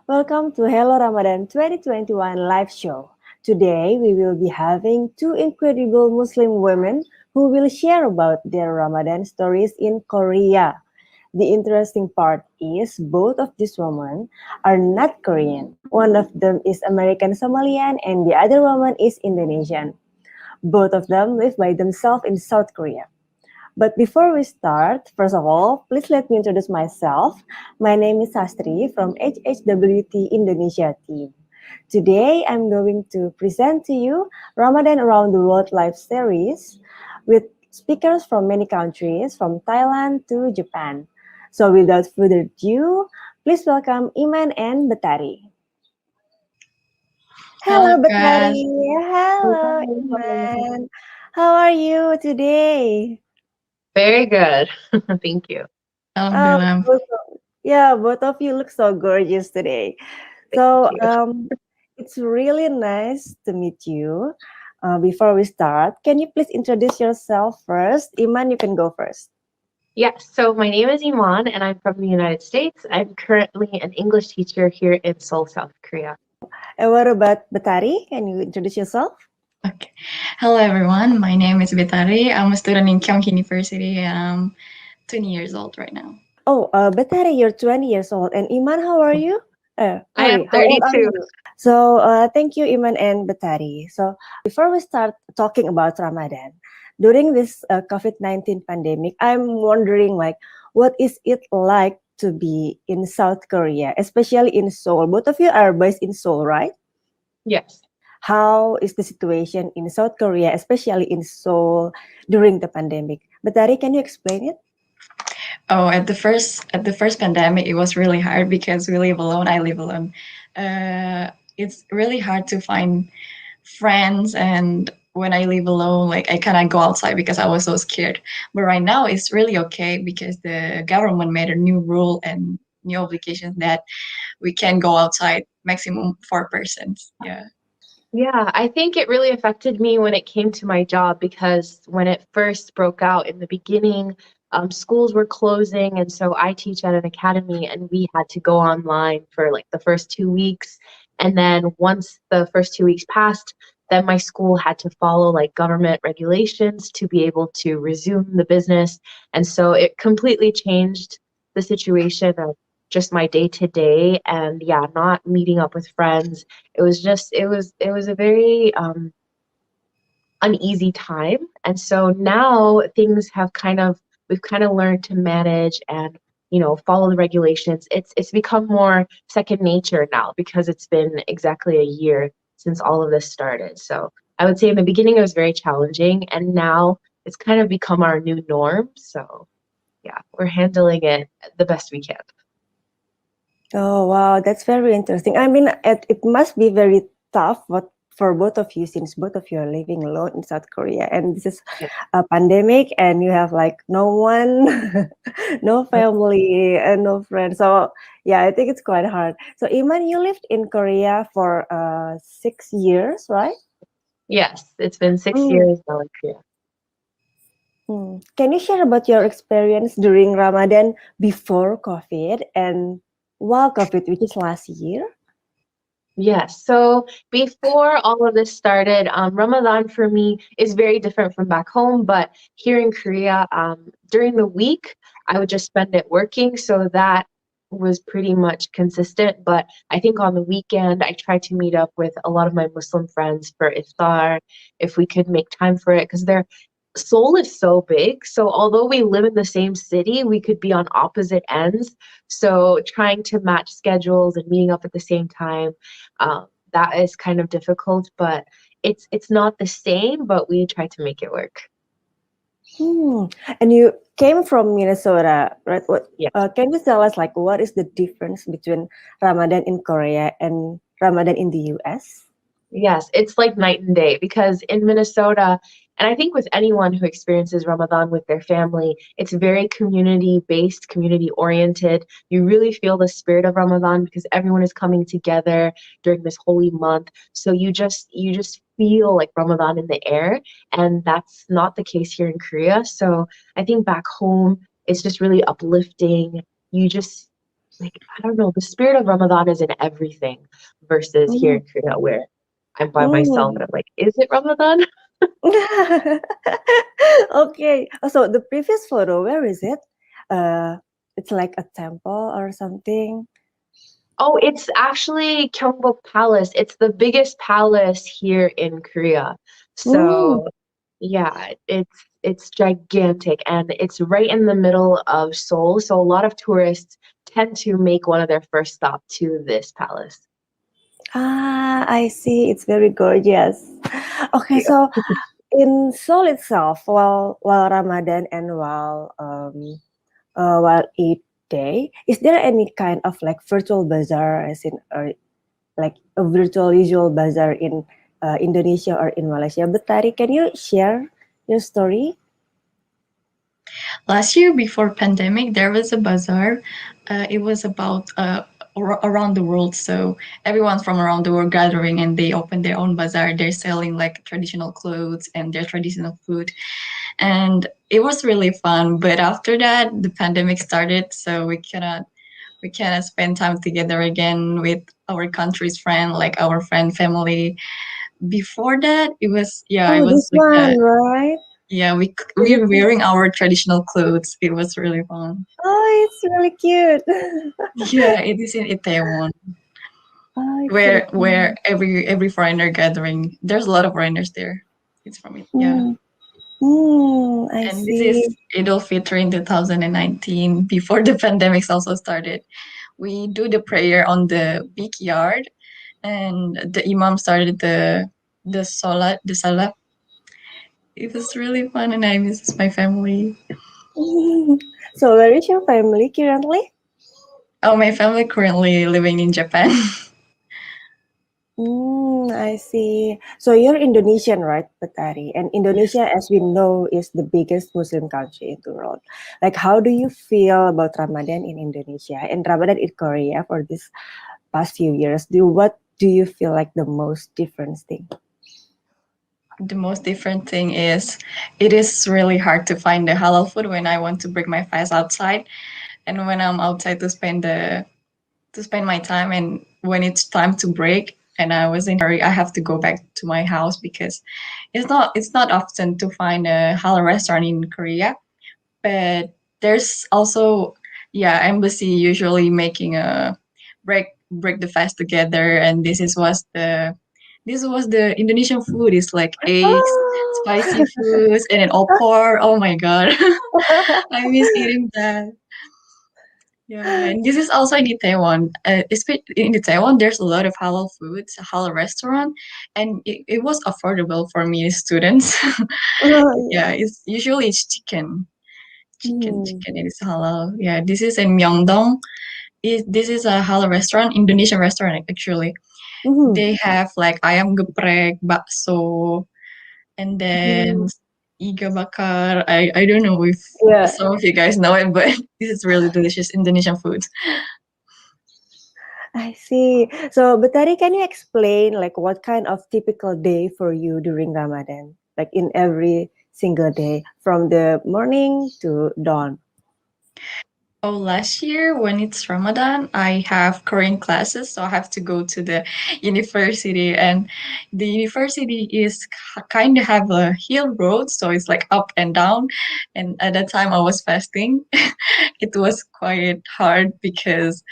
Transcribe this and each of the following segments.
Welcome to Hello Ramadan 2021 live show. Today we will be having two incredible Muslim women who will share about their Ramadan stories in Korea. The interesting part is both of these women are not Korean. One of them is American Somalian and the other woman is Indonesian. Both of them live by themselves in South Korea. But before we start, first of all, please let me introduce myself. My name is Sastri from HHWT Indonesia team. Today, I'm going to present to you Ramadan Around the World live series with speakers from many countries, from Thailand to Japan. So without further ado, please welcome Iman and Betary. Hello, Hello, guys. Betary. Hello, Hello. Iman. How are you today? Very good. Thank you. Um, Alhamdulillah. both yeah, both of you look so gorgeous today. Thank So you. it's really nice to meet you. Before we start, can you please introduce yourself first? Iman, you can go first. Yes, so my name is Iman and I'm from the United States. I'm currently an English teacher here in Seoul, South Korea. And what about Batari? Can you introduce yourself? Okay. Hello, everyone. My name is Betary. I'm a student in Kyung University and I'm 20 years old right now. Oh, Batari, you're 20 years old. And Iman, how are you? I am Sorry, how old are 32. you? So, thank you, Iman and Batari. So, before we start talking about Ramadan, during this COVID-19 pandemic, I'm wondering, like, what is it like to be in South Korea, especially in Seoul? Both of you are based in Seoul, right? Yes. How is the situation in South Korea, especially in Seoul during the pandemic? Batari, can you explain it? Oh, at the first pandemic, it was really hard because we live alone. I live alone. It's really hard to find friends, and when I live alone, like I cannot go outside because I was so scared. But right now, it's really okay because the government made a new rule and new obligations that we can go outside maximum 4 persons. Yeah. Yeah, I think it really affected me when it came to my job because when it first broke out in the beginning, schools were closing. And so I teach at an academy and we had to go online for like the first 2 weeks. And then once the first 2 weeks passed, then my school had to follow like government regulations to be able to resume the business. And so it completely changed the situation of just my day to day and yeah, not meeting up with friends. It was a very uneasy time, and so now things have kind of we've kind of learned to manage and follow the regulations. It's become more second nature now because it's been exactly a year since all of this started. So I would say in the beginning it was very challenging, and now it's kind of become our new norm. So yeah, we're handling it the best we can. Oh, wow, that's very interesting. I mean, it must be very tough what for both of you since both of you are living alone in South Korea and this is Yeah. a pandemic and you have like no one, no family and no friends. So yeah, I think it's quite hard. So Iman, you lived in Korea for 6 years, right? Yes, it's been six Mm, years now in Korea. Can you share about your experience during Ramadan before COVID and while COVID, which is last year? Yes. So before all of this started, Ramadan for me is very different from back home. But here in Korea, during the week, I would just spend it working. So that was pretty much consistent. But I think on the weekend, I tried to meet up with a lot of my Muslim friends for iftar if we could make time for it because they're Seoul is so big. So although we live in the same city, we could be on opposite ends. So trying to match schedules and meeting up at the same time, that is kind of difficult. But it's not the same. But we try to make it work. Hmm. And you came from Minnesota, right? What Yes. can you tell us like what is the difference between Ramadan in Korea and Ramadan in the US? Yes, it's like night and day because in Minnesota, and I think with anyone who experiences Ramadan with their family, it's very community based, community oriented. You really feel the spirit of Ramadan because everyone is coming together during this holy month. So you just feel like Ramadan in the air, and that's not the case here in Korea. So I think back home it's just really uplifting. You just like I don't know, the spirit of Ramadan is in everything versus here Mm, in Korea where I'm by myself and mm. I'm like, is it Ramadan? Okay. So the previous photo, where is it? Uh, it's like a temple or something. Oh, it's actually Gyeongbok Palace. It's the biggest palace here in Korea. Mm. So yeah, it's gigantic and it's right in the middle of Seoul. So a lot of tourists tend to make one of their first stop to this palace. Ah, I see. It's very gorgeous. Okay, Yeah. so in Seoul itself, while Ramadan and while Eid Day, is there any kind of like virtual bazaar, as in like a virtual usual bazaar in Indonesia or in Malaysia? But Tari, can you share your story? Last year, before pandemic, there was a bazaar. It was about around the world, so everyone from around the world gathering, and they opened their own bazaar. They're selling like traditional clothes and their traditional food, and it was really fun. But after that, the pandemic started, so we cannot spend time together again with our country's friend, like our friend family. Before that, it Oh, was this like that. one, right? Yeah, we Really were cute. wearing our traditional clothes. It was really fun. Oh, it's really cute. Yeah, it is in Itaewon, Oh, it's where really where cute. every foreigner gathering. There's a lot of foreigners there. It's from it, yeah. Mm, I And this is see. Eid al-Fitr in 2019, before the pandemics also started. We do the prayer on the big yard, and the imam started the salat. It was really fun, and I miss my family. So, where is your family currently? Oh, my family currently living in Japan. I see. So you're Indonesian, right, Betari? And Yes. Indonesia, as we know, is the biggest Muslim country in the world. Like, how do you feel about Ramadan in Indonesia and Ramadan in Korea for this past few years? What do you feel like the most different thing? The most different thing is it is really hard to find the halal food when I want to break my fast outside, and when I'm outside to spend my time, and when it's time to break and I was in hurry, I have to go back to my house because it's not often to find a halal restaurant in Korea. But there's also, yeah, embassy usually making a break the fast together, and this was the Indonesian food. It's like eggs, spicy Oh, foods, and an opor. Oh my god, I miss eating that. Yeah, and this is also in Itaewon. In Itaewon, there's a lot of halal foods, a halal restaurant, and it was affordable for me students. oh, Yeah, yeah. it's usually chicken, chicken, Hmm. chicken. It is halal. Yeah, this is in Myeongdong. This is a halal restaurant, Indonesian restaurant actually. Mhm. They have like ayam geprek, bakso, and then Mhm. iga bakar. I don't know if Yeah, some of you guys know it, but this is really delicious Indonesian food. I see. So, Betari, can you explain like what kind of typical day for you during Ramadan? Like in every single day from the morning to dawn. Oh, last year when it's Ramadan, I have Korean classes, so I have to go to the university, and the university is kind of have a hill road, so it's like up and down. And at that time, I was fasting. It was quite hard because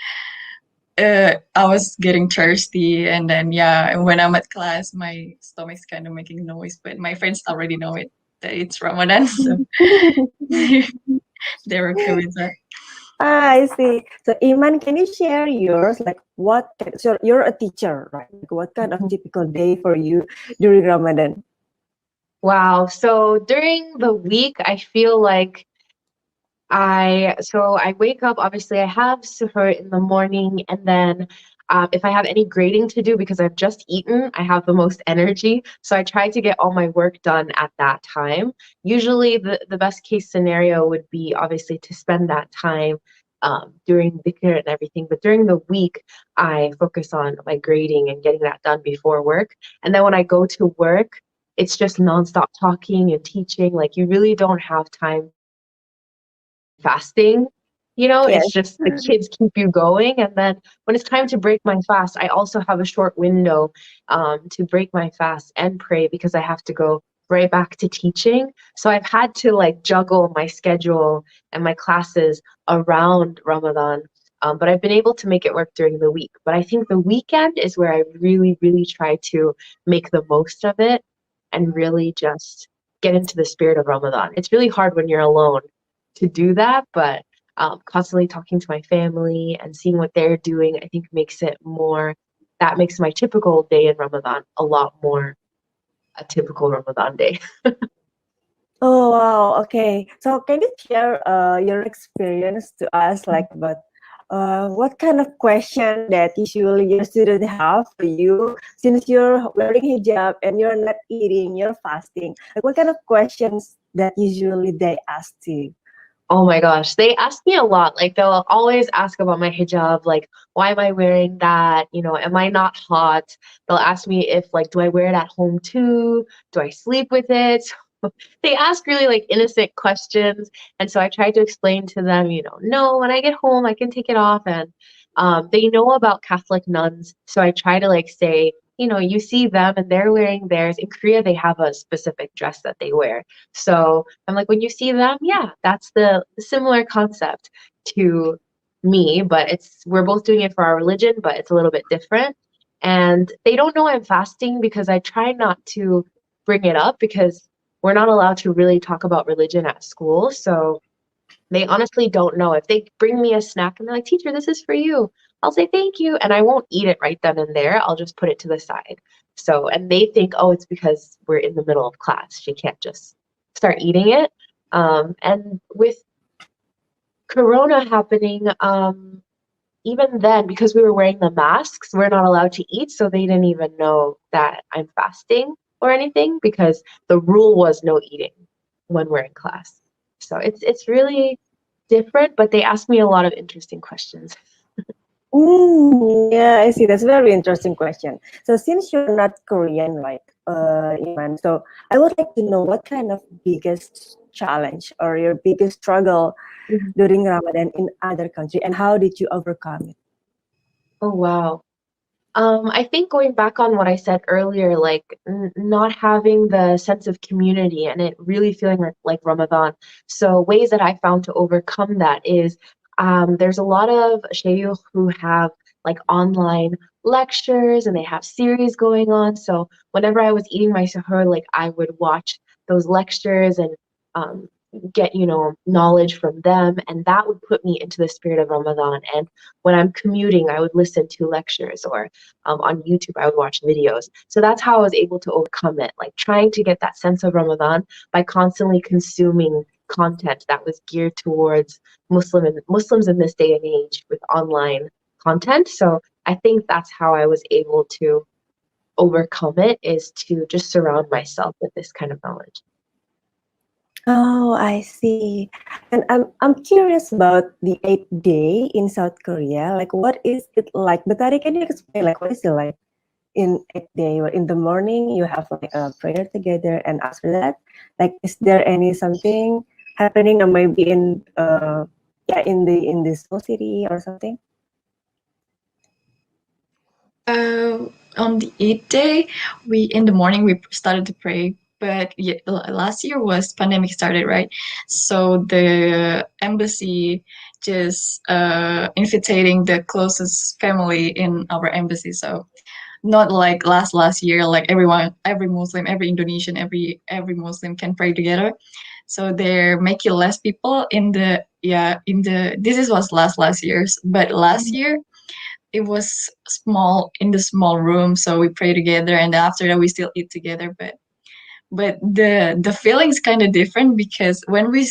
I was getting thirsty, and then yeah, when I'm at class, my stomach's kind of making noise, but my friends already know it that it's Ramadan, so they're okay with that. I see. So, Iman, can you share yours? Like, so you're a teacher, right? Like, what kind of typical day for you during Ramadan? Wow. So during the week, I feel like I wake up, obviously I have suhoor in the morning, and then if I have any grading to do because I've just eaten, I have the most energy. So I try to get all my work done at that time. Usually the best case scenario would be obviously to spend that time during dhikr and everything. But during the week, I focus on my grading and getting that done before work. And then when I go to work, it's just nonstop talking and teaching. Like you really don't have time to spend fasting. Yes. it's just the kids keep you going. And then when it's time to break my fast, I also have a short window to break my fast and pray because I have to go right back to teaching. So I've had to like juggle my schedule and my classes around Ramadan. But I've been able to make it work during the week. But I think the weekend is where I really, really try to make the most of it and really just get into the spirit of Ramadan. It's really hard when you're alone to do that, but constantly talking to my family and seeing what they're doing, I think that makes my typical day in Ramadan a lot more a typical Ramadan day. Oh wow. Okay. So can you share your experience to us, like about what kind of question that usually your student have for you since you're wearing hijab and you're not eating, you're fasting. Like what kind of questions that usually they ask to you? Oh my gosh, they ask me a lot. Like they'll always ask about my hijab, like why am I wearing that? Am I not hot? They'll ask me if like do I wear it at home too? Do I sleep with it? They ask really like innocent questions, and so I try to explain to them, no, when I get home I can take it off. And they know about Catholic nuns, so I try to like say, you see them and they're wearing theirs. In Korea they have a specific dress that they wear, so I'm like, when you see them, yeah, that's the similar concept to me, but we're both doing it for our religion, but it's a little bit different. And they don't know I'm fasting because I try not to bring it up because we're not allowed to really talk about religion at school. So they honestly don't know. If they bring me a snack and they're like, teacher, this is for you, I'll say thank you. And I won't eat it right then and there. I'll just put it to the side. So, and they think, oh, it's because we're in the middle of class. She can't just start eating it. And with Corona happening, even then, because we were wearing the masks, we're not allowed to eat. So they didn't even know that I'm fasting or anything because the rule was no eating when we're in class. So it's really different, but they ask me a lot of interesting questions. Yeah, I see. That's a very interesting question. So since you're not Korean, right, Iman, so I would like to know what kind of biggest challenge or your biggest struggle Mhm. during Ramadan in other country, and how did you overcome it? Oh, wow. I think going back on what I said earlier, like not having the sense of community and it really feeling like Ramadan. So ways that I found to overcome that is there's a lot of shayukh who have like online lectures and they have series going on. So whenever I was eating my suhoor, like I would watch those lectures and um, get knowledge from them, and that would put me into the spirit of Ramadan. And when I'm commuting, I would listen to lectures, or on YouTube, I would watch videos. So that's how I was able to overcome it, like trying to get that sense of Ramadan by constantly consuming content that was geared towards Muslims in this day and age with online content. So I think that's how I was able to overcome it, is to just surround myself with this kind of knowledge. Oh, I see. And I'm curious about the 8th day in South Korea. Like, what is it like? Betary, can you explain? Like, what is it like in 8th day? Or in the morning, you have like a prayer together, and after that, like, is there any something happening, or maybe in yeah, in the Seoul city or something? On the 8th day, we in the morning we started to pray. But yeah, last year was pandemic started, right? So the embassy just invitating the closest family in our embassy. So not like last year, like everyone, every Muslim, every Indonesian, every Muslim can pray together. So they're making less people in the, this is was last year's, but last year it was small, in the small room, so we pray together, and after that we still eat together. But the feeling is kind of different, because when we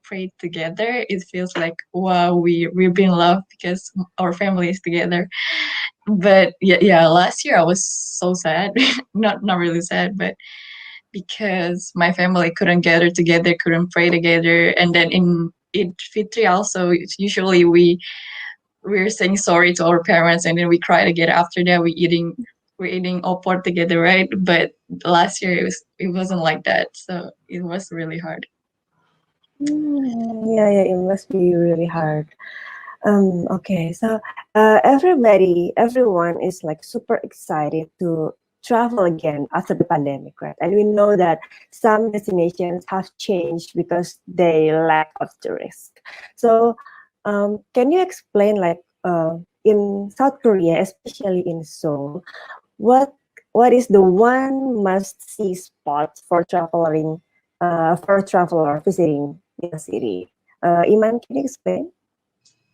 pray together, it feels like, wow, we're being loved because our family is together. But yeah, last year I was so sad. Not really sad, but because my family couldn't gather together, couldn't pray together. And then in Eid Fitri also, it's usually we're saying sorry to our parents, and then we cry together. After that we're eating opor together, right? But last year it wasn't like that, so it was really hard. Yeah, yeah, it must be really hard. Okay, so everyone is like super excited to travel again after the pandemic, right? And we know that some destinations have changed because they lack of tourists. So, can you explain, like, in South Korea, especially in Seoul, what what is the one must-see spot for a traveler visiting the city? Iman, can you explain?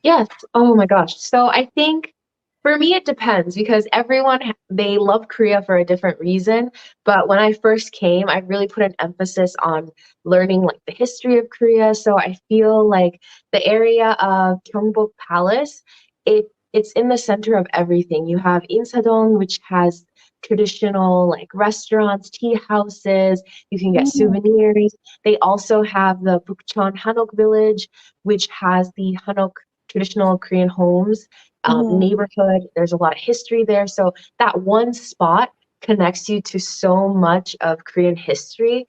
Yes. Oh my gosh. So I think for me it depends because they love Korea for a different reason. But when I first came, I really put an emphasis on learning like the history of Korea. So I feel like the area of Gyeongbok Palace, it's in the center of everything. You have Insadong, which has traditional like restaurants, tea houses. You can get Mm, souvenirs. They also have the Bukchon Hanok village, which has the Hanok traditional Korean homes, mhm, neighborhood. There's a lot of history there. So that one spot connects you to so much of Korean history.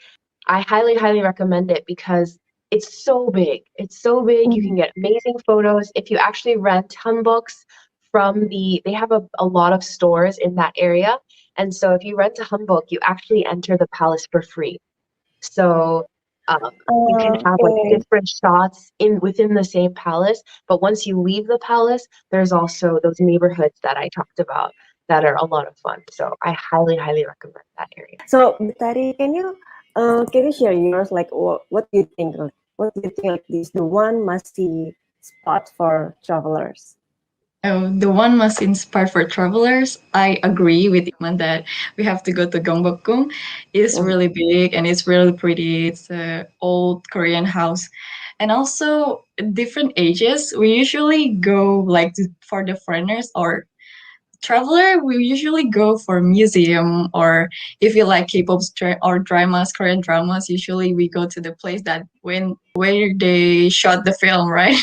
I highly, highly recommend it because it's so big. It's so big. You mhm. can get amazing photos. If you actually rent hanboks they have a lot of stores in that area. And so if you rent a hanbok, you actually enter the palace for free. So you can have like Okay. different shots in within the same palace, but once you leave the palace, there's also those neighborhoods that I talked about that are a lot of fun. So I highly, highly recommend that area. So, Betary, can you share yours? Like, what do you think? What do you think? Like, this the one must see spot for travelers. Oh, the one must inspire for travelers. I agree with Iman that we have to go to Gyeongbokgung. It's Mm. really big and it's really pretty. It's a old Korean house, and also different ages. We usually go like for the foreigners or traveler. We usually go for museum, or if you like K-pop or dramas, Korean dramas. Usually we go to the place that when where they shot the film, right?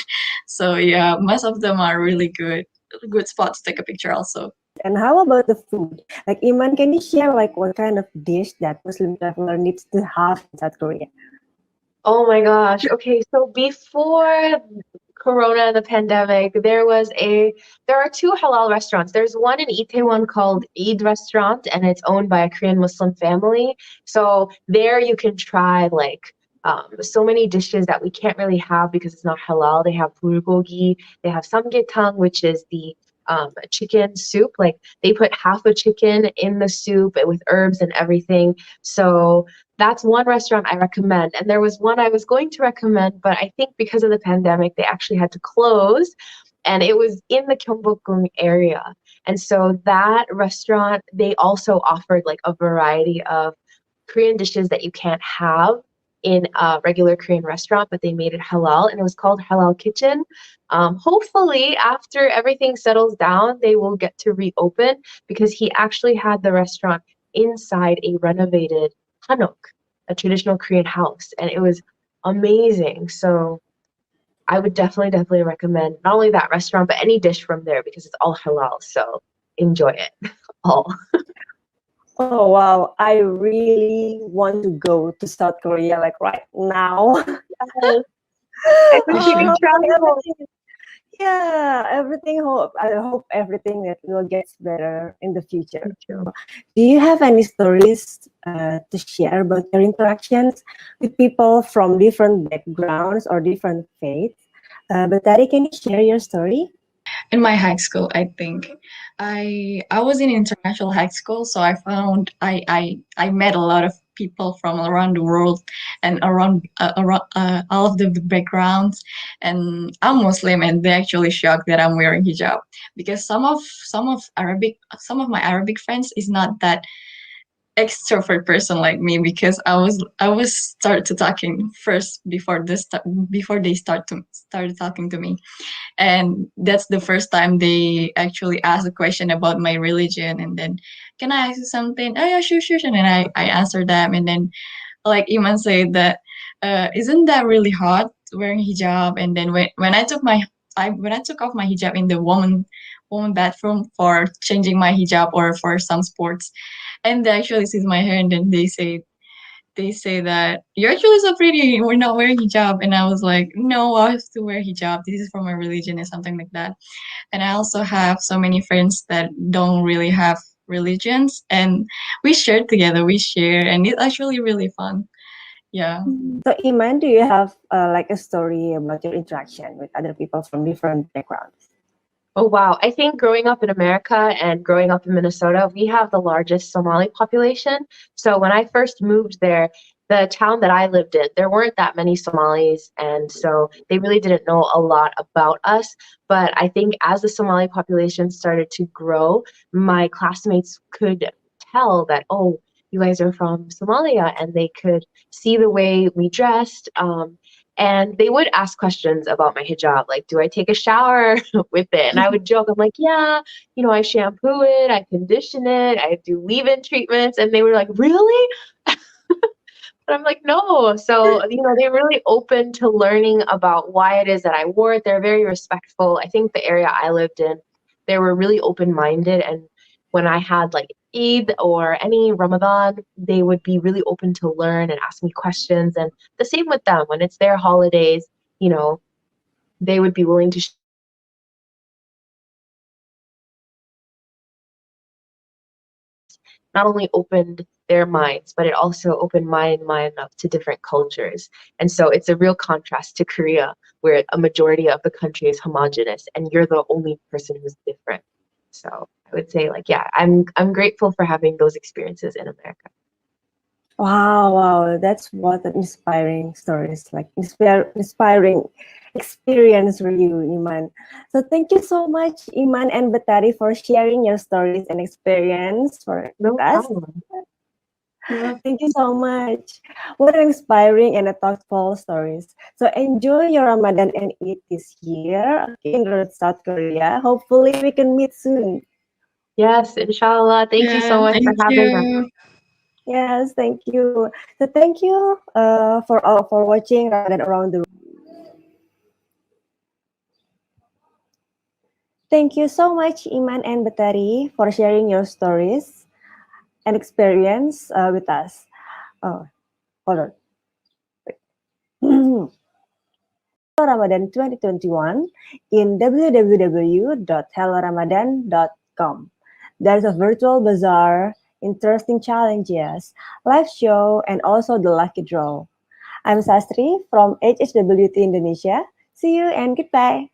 So yeah, most of them are really good spot to take a picture also. And how about the food? Like, Iman, can you share like what kind of dish that Muslim traveler needs to have in South Korea? Oh my gosh. Okay, so before Corona, the pandemic, there are two halal restaurants. There's one in Itaewon called Eid Restaurant, and it's owned by a Korean Muslim family. So there you can try like so many dishes that we can't really have because it's not halal. They have bulgogi, they have samgyetang, which is the chicken soup. Like they put half a chicken in the soup with herbs and everything. So that's one restaurant I recommend. And there was one I was going to recommend, but I think because of the pandemic, they actually had to close. And it was in the Gyeongbokgung area. And so that restaurant, they also offered like a variety of Korean dishes that you can't have in a regular Korean restaurant, but they made it halal and it was called Halal Kitchen. Hopefully, after everything settles down, they will get to reopen because he actually had the restaurant inside a renovated hanok, a traditional Korean house, and it was amazing. So I would definitely, definitely recommend not only that restaurant, but any dish from there because it's all halal. So enjoy it all. Oh wow, I really want to go to South Korea like right now. Yes. I You wish you should. could travel. Everything, yeah, everything. I hope everything that will get better in the future. Me too. Do you have any stories to share about your interactions with people from different backgrounds or different faiths? But Tari, can you share your story? In my high school, I think I was in international high school, so I found I met a lot of people from around the world and around all of the backgrounds. And I'm Muslim, and they actually shocked that I'm wearing hijab because some of my Arabic friends is not that extrovert person like me, because I was start to talking first before they started talking to me. And that's the first time they actually asked a question about my religion. And then, can I ask you something? Oh yeah, sure, sure, sure. And I answered them. And then, like Iman said that, isn't that really hot wearing hijab? And then when I took off my hijab in the woman bathroom for changing my hijab or for some sports, and they actually sees my hair, and then they say that you're actually so pretty. We're not wearing hijab, and I was like, no, I have to wear hijab. This is for my religion, or something like that. And I also have so many friends that don't really have religions, and we share together. We share, and it's actually really fun. Yeah. So, Iman, do you have like a story about your interaction with other people from different backgrounds? Oh, wow. I think growing up in America and growing up in Minnesota, we have the largest Somali population. So when I first moved there, the town that I lived in, there weren't that many Somalis. And so they really didn't know a lot about us. But I think as the Somali population started to grow, my classmates could tell that, oh, you guys are from Somalia, and they could see the way we dressed. And they would ask questions about my hijab, like, do I take a shower with it? And I would joke, I'm like, yeah, I shampoo it, I condition it, I do leave-in treatments. And they were like, really? And I'm like, no. So, they're really open to learning about why it is that I wore it. They're very respectful. I think the area I lived in, they were really open-minded. And when I had like Eid or any Ramadan, they would be really open to learn and ask me questions. And the same with them. When it's their holidays, you know, they would be willing to not only opened their minds, but it also opened my mind up to different cultures. And so it's a real contrast to Korea, where a majority of the country is homogenous and you're the only person who's different. So I would say, like, yeah, I'm grateful for having those experiences in America. Wow, wow, that's what an inspiring stories, like inspiring experience for you, Iman. So thank you so much, Iman and Betary, for sharing your stories and experience with No us. problem. Yeah. Thank you so much. What an inspiring and a thoughtful stories. So enjoy your Ramadan and Eid this year, okay, in South Korea. Hopefully we can meet soon. Yes, inshallah. Thank you so Yeah. much for Thank having us. you. Yes, thank you. So thank you for watching Ramadan around the. Thank you so much, Iman and Betary, for sharing your stories and experience with us. Oh, hold on. Ramadan 2021 in www.helloramadan.com. There's a virtual bazaar, interesting challenges, live show, and also the lucky draw. I'm Sastri from HHWT Indonesia. See you and goodbye.